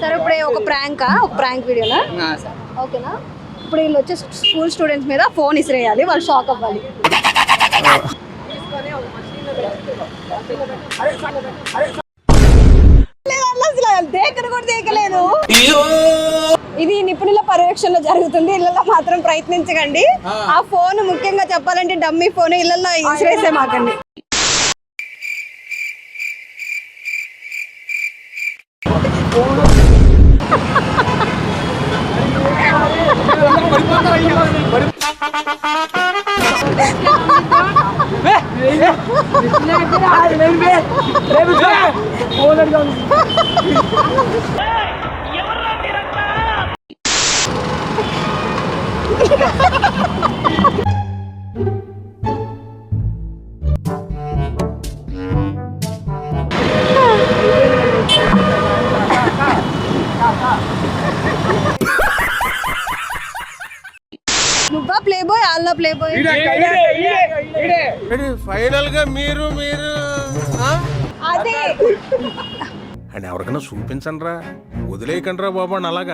సరే ఇప్పుడు ఒక ప్రాంక్ వీడియోనా ఓకేనా ఇప్పుడు వీళ్ళు వచ్చే స్కూల్ స్టూడెంట్స్ మీద ఫోన్ ఇసిరేయాలి వాళ్ళు షాక్ అవ్వాలి దేకను కూడా దేకలేదు ఇది నిపుణుల పర్యవేక్షణలో జరుగుతుంది ఇళ్లలో మాత్రం ప్రయత్నించకండి ఆ ఫోన్ ముఖ్యంగా చెప్పాలంటే డమ్మీ ఫోన్ ఇళ్లలో ఇసిరేసే మాకండి నువ్వా ప్లే బాయ్ అల్లా ప్లే బాయ్ ఫైనల్ గా మీరు అదే అని ఎవరికైనా చూపించండి రా వదిలేయకండి రా బాబు అని అలాగా